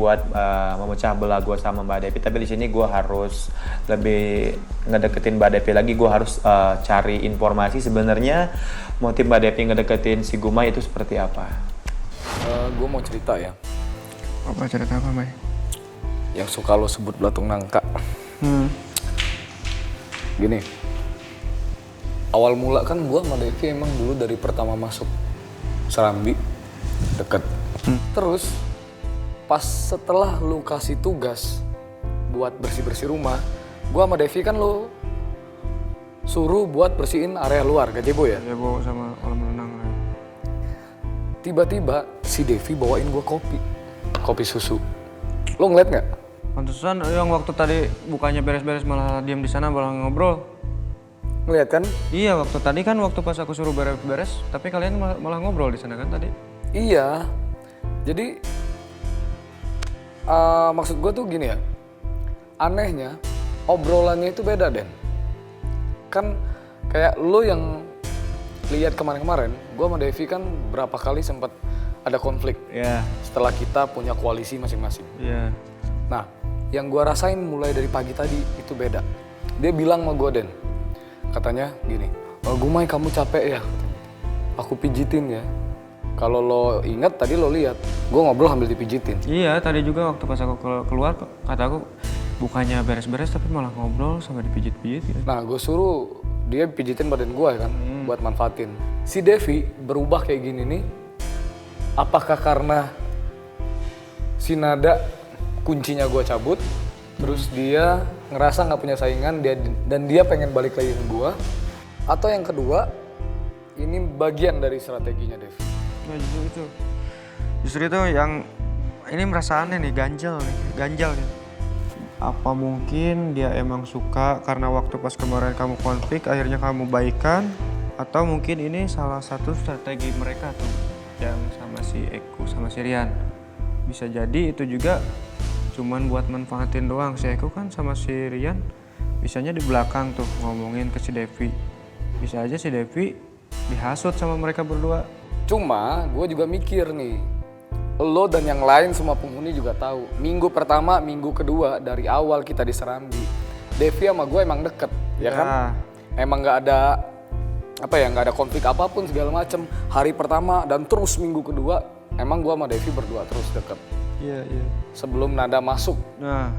buat memecah belah gue sama Mbak Devi, tapi di sini gue harus lebih ngedeketin Mbak Devi lagi. Gue harus cari informasi sebenarnya motif Mbak Devi ngedeketin si Gumai itu seperti apa. Gue mau cerita ya. Apa cerita apa, Mai? Yang suka lo sebut belatung nangka. Gini, awal mula kan gue sama Devi emang dulu dari pertama masuk Serambi deket. Terus pas setelah lu kasih tugas buat bersih-bersih rumah, gue sama Devi kan lu suruh buat bersihin area luar, gazebo ya? Gazebo sama kolam renang. Tiba-tiba si Devi bawain gue kopi susu. Lo ngeliat nggak? Pantesan yang waktu tadi bukannya beres-beres malah diam di sana malah ngobrol. Ngeliat kan? Iya, waktu tadi kan waktu pas aku suruh beres-beres, tapi kalian malah ngobrol di sana kan tadi? Iya. Jadi maksud gue tuh gini ya. Anehnya obrolannya itu beda, Den. Kan kayak lo yang lihat kemarin-kemarin, gue sama Devi kan berapa kali sempat ada konflik. Iya. Setelah kita punya koalisi masing-masing. Iya. Nah, yang gue rasain mulai dari pagi tadi itu beda. Dia bilang sama gue, Den, katanya gini, Gumai kamu capek ya? Aku pijitin ya. Kalau lo inget tadi lo lihat, gue ngobrol sambil dipijitin. Iya, tadi juga waktu pas aku keluar kata aku bukannya beres-beres tapi malah ngobrol sampai dipijit-pijit gitu. Nah, gue suruh dia pijitin badan gue kan, buat manfaatin. Si Devi berubah kayak gini nih, apakah karena si Nada kuncinya gue cabut, terus dia ngerasa nggak punya saingan dan dia pengen balik lagi ke gue, atau yang kedua ini bagian dari strateginya Devi? Nah, justru itu yang ini merasa aneh nih, ganjal nih. Apa mungkin dia emang suka karena waktu pas kemarin kamu konflik akhirnya kamu baikan, atau mungkin ini salah satu strategi mereka tuh yang sama si Eko sama si Rian. Bisa jadi itu juga cuman buat manfaatin doang. Si Eko kan sama si Rian bisanya di belakang tuh ngomongin ke si Devi. Bisa aja si Devi dihasut sama mereka berdua. Cuma gue juga mikir nih, lo dan yang lain semua penghuni juga tahu. Minggu pertama, minggu kedua dari awal kita di Serambi, Devi sama gue emang deket, ya kan? Emang nggak ada nggak ada konflik apapun segala macem. Hari pertama dan terus minggu kedua, emang gue sama Devi berdua terus deket. Iya. Sebelum Nada masuk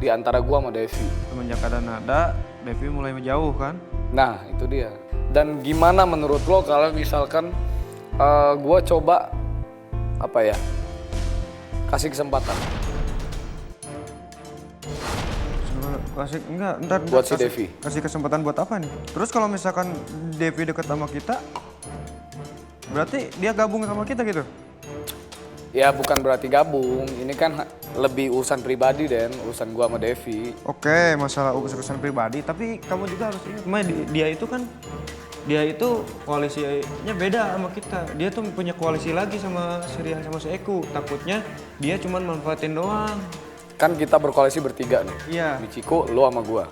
di antara gue sama Devi. Semenjak ada Nada, Devi mulai menjauh kan? Nah itu dia. Dan gimana menurut lo kalau misalkan gue coba kasih kesempatan buat si Devi. Kasih kesempatan buat apa nih? Terus kalau misalkan Devi deket sama kita, berarti dia gabung sama kita gitu? Ya bukan berarti gabung, ini kan lebih urusan pribadi Den, urusan gua sama Devi. Oke, masalah urusan pribadi, tapi kamu juga harus ingat, Mai, dia itu koalisinya beda sama kita. Dia tuh punya koalisi lagi sama si Rian sama si Eku. Takutnya dia cuma manfaatin doang. Kan kita berkoalisi bertiga nih. Iya. Michiko, lo sama gua.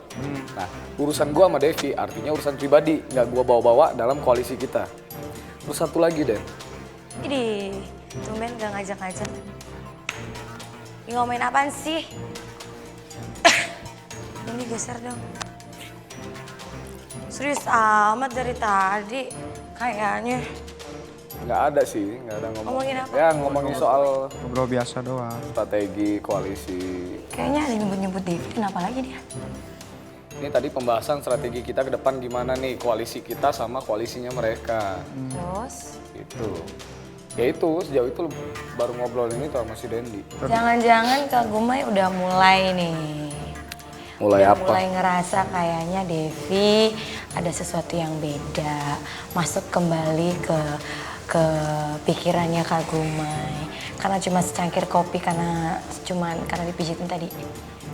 Nah, urusan gua sama Devi artinya urusan pribadi, nggak gua bawa-bawa dalam koalisi kita. Terus satu lagi Den. Idih, tumben gak ngajak-ngajak. Ini ngomongin apaan sih? Ini geser dong. Serius amat dari tadi kayaknya. Nggak ada sih, nggak ada Ngomongin apa? Ya ngomongin soal Ngobrol biasa doang. strategi koalisi. Kayaknya ada nyebut-nyebut Devi, kenapa lagi dia? Ini tadi pembahasan strategi kita ke depan gimana nih koalisi kita sama koalisinya mereka. Terus? Gitu. Ya itu, sejauh itu baru ngobrol ini sama si Dendi. Jangan-jangan Kak Gumai udah mulai nih. Mulai Udah apa? mulai ngerasa kayaknya Devi ada sesuatu yang beda. Masuk kembali ke pikirannya Kak Gumai. Karena cuma secangkir kopi karena dipijitin tadi.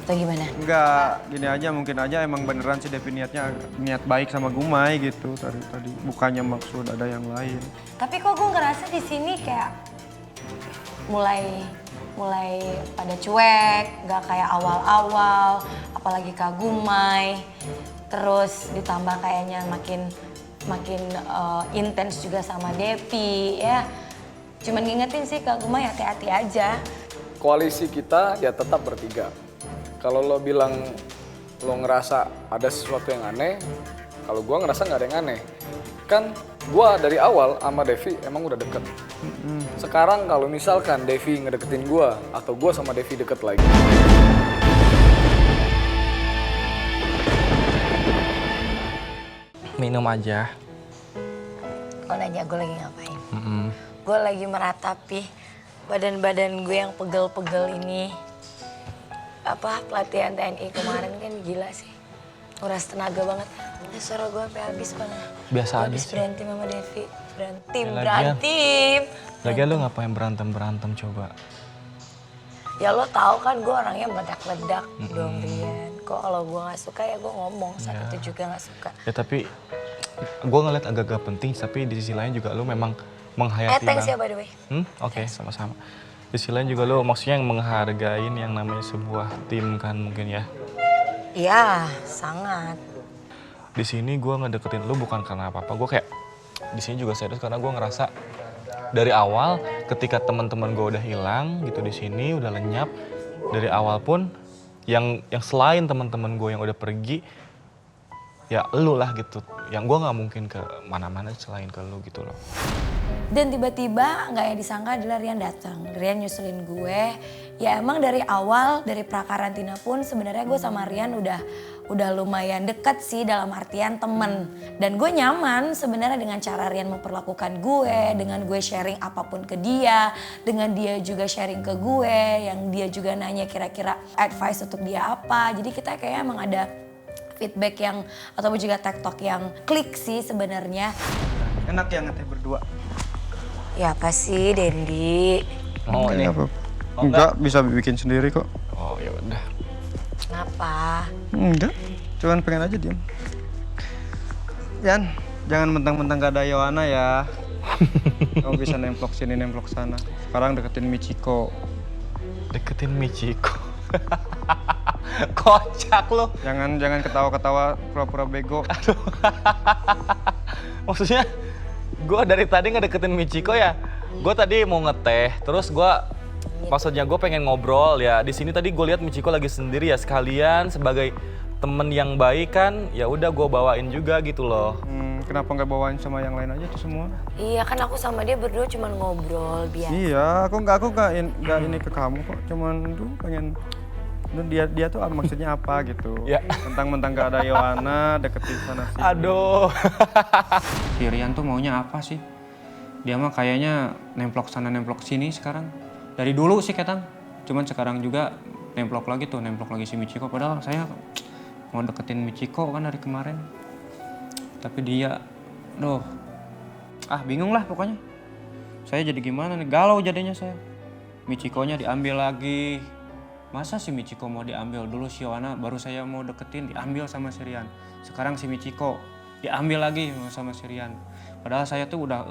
Atau gimana? Enggak, gini aja mungkin aja emang beneran si Devi niat baik sama Gumai gitu tadi. Bukannya maksud ada yang lain. Tapi kok gue ngerasa di sini kayak mulai pada cuek, nggak kayak awal-awal, apalagi Kak Gumai. Terus ditambah kayaknya makin intens juga sama Devi ya. Cuman ngingetin sih Kak Gumai hati-hati aja. koalisi kita ya tetap bertiga. Kalau lo bilang lo ngerasa ada sesuatu yang aneh, kalau gue ngerasa nggak ada yang aneh. Kan gue dari awal sama Devi emang udah deket. Sekarang kalau misalkan Devi ngedeketin gue atau gue sama Devi deket lagi. Minum aja. Gue nanya gue lagi ngapain? Gue lagi meratapi badan-badan gue yang pegel-pegel ini. Apa pelatihan TNI kemarin kan gila sih. Nguras tenaga banget. Suara gue sampai habis mana. Biasa aja Habis sih. berantem sama Devi. Berantem, Ya, lagian- berantem. Lagian lu ngapain berantem coba? Ya lo tau kan gue orangnya meledak-ledak dong Rian. Kok kalau gue gak suka ya gue ngomong saat itu juga gak suka. Ya tapi gue ngeliat agak-agak penting, tapi di sisi lain juga lu memang menghayati Thanks ya by the way. Oke, sama-sama. Di sisi lain juga lu maksudnya yang menghargain yang namanya sebuah tim kan mungkin ya. Iya, sangat. Di sini gue ngedeketin lu bukan karena apa-apa. Gue kayak di sini juga serius karena gue ngerasa dari awal ketika teman-teman gue udah hilang gitu di sini udah lenyap, dari awal pun yang selain teman-teman gue yang udah pergi ya lu lah gitu. Yang gue nggak mungkin ke mana-mana selain ke lu gitu loh. Dan tiba-tiba nggak yang disangka adalah Rian datang. Rian nyusulin gue. Ya emang dari awal, dari prakarantina pun sebenarnya gue sama Rian udah lumayan dekat sih dalam artian temen. Dan gue nyaman sebenarnya dengan cara Rian memperlakukan gue, dengan gue sharing apapun ke dia, dengan dia juga sharing ke gue, yang dia juga nanya kira-kira advice untuk dia apa. Jadi kita kayaknya emang ada feedback yang ataupun juga TikTok yang klik sih sebenarnya. Enak ya ngeteh berdua. Ya apa sih Dendi? Oh ini. Enggak, bisa bikin sendiri kok. Oh ya udah. Kenapa? Enggak, cuman pengen aja diam. Yan, jangan mentang-mentang gak ada Yohana ya. Kamu bisa nemplok sini, nemplok sana. Sekarang deketin Michiko. Deketin Michiko. Kocak lo. Jangan ketawa-ketawa pura-pura bego. Maksudnya gue dari tadi ngedeketin Michiko ya. Gue tadi mau ngeteh, terus maksudnya gue pengen ngobrol ya. Di sini tadi gue lihat Michiko lagi sendiri ya, sekalian sebagai temen yang baik kan, ya udah gue bawain juga gitu loh. Kenapa nggak bawain sama yang lain aja tuh semua? Iya kan aku sama dia berdua cuma ngobrol biasa. Iya, aku nggak ini ke kamu kok. Cuman tuh pengen dia tuh maksudnya apa gitu. Ya. Mentang-mentang gak ada Yohana deketin sana sini. Aduh. Si Rian tuh maunya apa sih? Dia mah kayaknya nemplok sana nemplok sini sekarang. Dari dulu sih Ketang. Cuman sekarang juga nemplok lagi si Michiko. Padahal saya mau deketin Michiko kan dari kemarin. Tapi dia, bingung lah pokoknya. Saya jadi gimana nih, galau jadinya saya. Michikonya diambil lagi. Masa si Michiko mau diambil dulu si Yohana, baru saya mau deketin diambil sama si Rian. Sekarang si Michiko diambil lagi sama si Rian. Padahal saya tuh udah,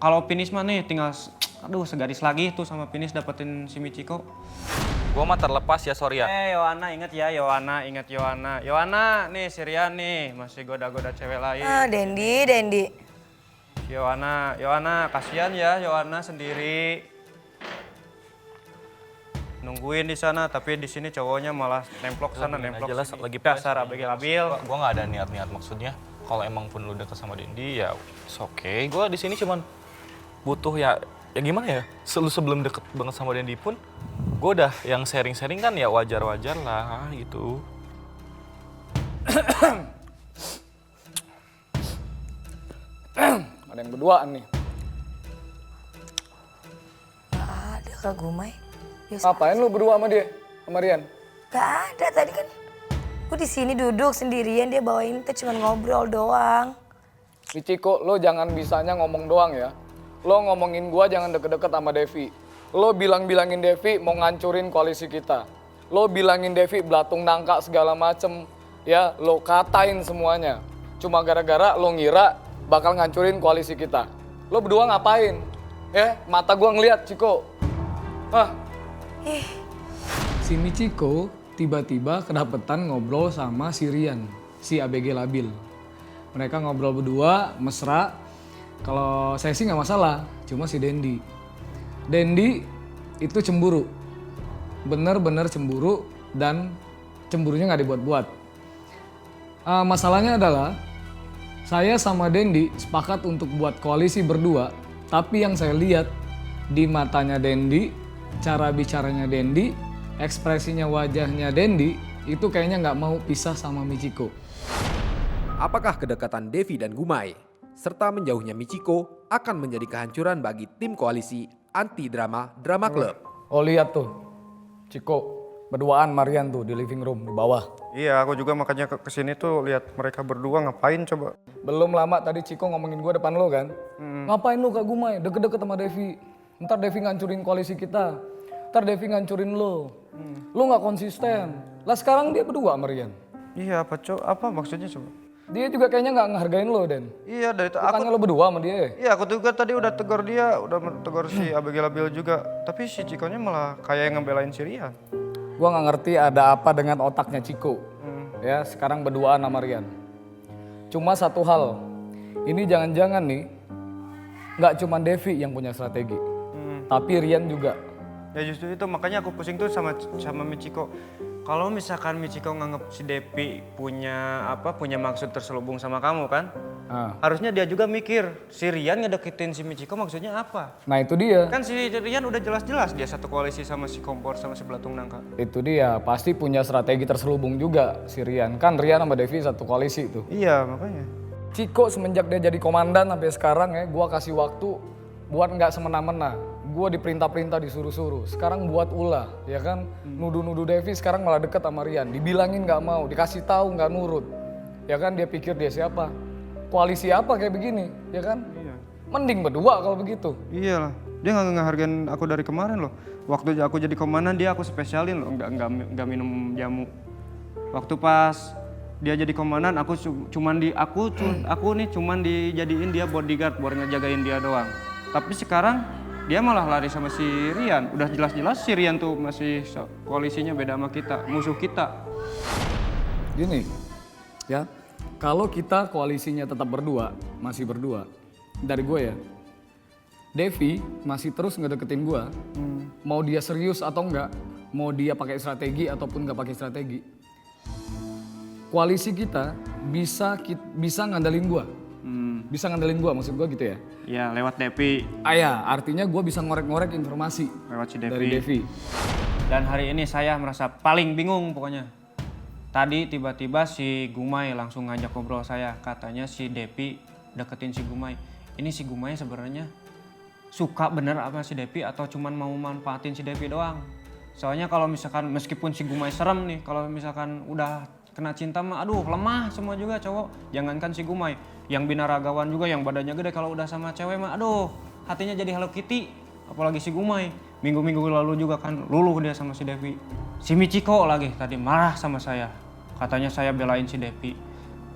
kalau finish mah nih tinggal, segaris lagi tuh sama finish dapetin si Michiko. Gue mah terlepas ya, sorry ya. Yohana inget ya, inget Yohana. Yohana nih si Rian nih, masih goda-goda cewek lain. Dendi. Yohana kasihan ya Yohana sendiri. Nungguin di sana, tapi di sini cowoknya malah nemplok sana, nemplok jelas sini. lagi dasar abil-abil. Gue nggak ada niat maksudnya. Kalau emang pun lu deket sama Dendi ya oke. Gue di sini cuman butuh ya gimana ya. Sebelum deket banget sama Dendi pun, gue udah yang sharing-sharing kan ya wajar-wajar lah gitu. Ada yang berduaan nih. Gak ada Kak Gumai. Ngapain lu berdua sama dia? Sama Rian? Gak ada tadi kan. Gue di sini duduk sendirian, dia bawain kita cuma ngobrol doang. Michiko, lo jangan bisanya ngomong doang ya. Lo ngomongin gua jangan deket-deket sama Devi. Lo bilangin Devi mau ngancurin koalisi kita. Lo bilangin Devi belatung nangka segala macem. Ya, lo katain semuanya. Cuma gara-gara lo ngira bakal ngancurin koalisi kita. Lo berdua ngapain? Ya, mata gua ngeliat, Ciko. Si Michiko tiba-tiba kedapetan ngobrol sama si Rian, si ABG Labil. Mereka ngobrol berdua, mesra. Kalau saya sih nggak masalah, cuma si Dendi itu cemburu. bener-bener cemburu dan cemburunya nggak dibuat-buat. Masalahnya adalah saya sama Dendi sepakat untuk buat koalisi berdua, tapi yang saya lihat di matanya Dendi, cara bicaranya Dendi, ekspresinya wajahnya Dendi, itu kayaknya nggak mau pisah sama Michiko. Apakah kedekatan Devi dan Gumai serta menjauhnya Michiko akan menjadi kehancuran bagi tim koalisi anti drama Drama Club? Oh lihat tuh, Ciko berduaan Marian tuh di living room di bawah. Iya, aku juga makanya kesini tuh lihat mereka berdua ngapain coba. Belum lama tadi Ciko ngomongin gue depan lo kan. Ngapain lu Kak Gumai deket-deket sama Devi? Ntar Devi ngancurin koalisi kita. Ntar Devi ngancurin lo. Lu gak konsisten. Lah sekarang dia berdua sama Rian. Iya, apa maksudnya coba? Dia juga kayaknya gak ngehargain lo Den. Iya, dari Bukannya lo berdua sama dia. Iya, aku juga tadi udah tegur dia, udah tegur si Abigail juga. Tapi si Cikonya malah kayak yang ngebelain si Rian. Gue gak ngerti ada apa dengan otaknya Ciko. Ya sekarang berduaan sama Rian. Cuma satu hal. Ini jangan-jangan nih gak cuma Devi yang punya strategi. Tapi Rian juga. Ya justru itu makanya aku pusing tuh sama Michiko. Kalau misalkan Michiko nganggep si Devi punya maksud terselubung sama kamu kan? Harusnya dia juga mikir si Rian ngedeketin si Michiko maksudnya apa? Nah itu dia. Kan si Rian udah jelas-jelas dia satu koalisi sama si Kompor sama si Belatung Nangka. Itu dia, pasti punya strategi terselubung juga si Rian. Kan Rian sama Devi satu koalisi tuh. Iya makanya. Ciko semenjak dia jadi komandan sampai sekarang ya, gua kasih waktu buat nggak semena-mena. Gua diperintah-perintah disuruh-suruh. Sekarang buat ulah, ya kan? Nuduh-nuduh Devi sekarang malah deket sama Rian. Dibilangin nggak mau, dikasih tahu nggak nurut. Ya kan dia pikir dia siapa? Koalisi apa kayak begini, ya kan? Iya. Mending berdua kalau begitu. Iyalah, dia nggak ngehargain aku dari kemarin loh. Waktu aku jadi komandan dia aku spesialin loh, nggak minum jamu. Waktu pas dia jadi komandan aku cuman dijadiin dia bodyguard buat ngejagain dia doang. Tapi sekarang dia malah lari sama si Rian. Udah jelas-jelas si Rian tuh masih koalisinya beda sama kita, musuh kita. Gini, ya. Kalau kita koalisinya tetap berdua, masih berdua, dari gue ya, Devi masih terus ngedeketin gue, mau dia serius atau enggak, mau dia pakai strategi ataupun nggak pakai strategi, koalisi kita bisa ngandelin gue, bisa ngandelin gue, maksud gue gitu ya. Iya, lewat Devi. Ya, artinya gue bisa ngorek-ngorek informasi Lewat si dari Devi. Dan hari ini saya merasa paling bingung pokoknya. Tadi tiba-tiba si Gumai langsung ngajak ngobrol saya. Katanya si Devi deketin si Gumai. Ini si Gumai sebenarnya suka bener sama si Devi atau cuman mau manfaatin si Devi doang. Soalnya kalau misalkan meskipun si Gumai serem nih, kalau misalkan udah kena cinta mah aduh lemah semua juga cowok. Jangankan si Gumai, yang binaragawan juga yang badannya gede kalau udah sama cewek mah aduh hatinya jadi Hello Kitty. Apalagi si Gumai. Minggu-minggu lalu juga kan luluh dia sama si Devi. Si Michiko lagi tadi marah sama saya. Katanya saya belain si Devi.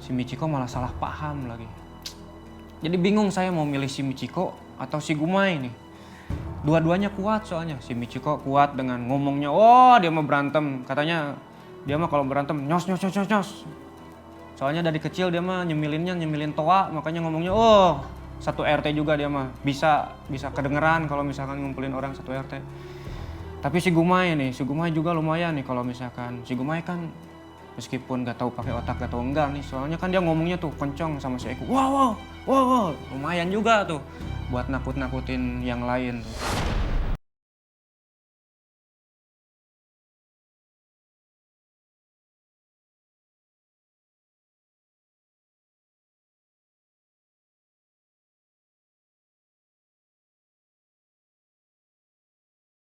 Si Michiko malah salah paham lagi. Jadi bingung saya mau milih si Michiko atau si Gumai nih. Dua-duanya kuat soalnya. Si Michiko kuat dengan ngomongnya, oh dia mau berantem. Katanya dia mah kalau berantem nyos. Soalnya dari kecil dia mah nyemilin toa. Makanya ngomongnya oh satu RT juga dia mah bisa kedengeran kalau misalkan ngumpulin orang satu RT. Tapi si Gumai juga lumayan nih kalau misalkan si Gumai kan meskipun gak tahu pakai otak gak tahu enggak nih, soalnya kan dia ngomongnya tuh kenceng sama si Eko. Wow, lumayan juga tuh buat nakut-nakutin yang lain tuh.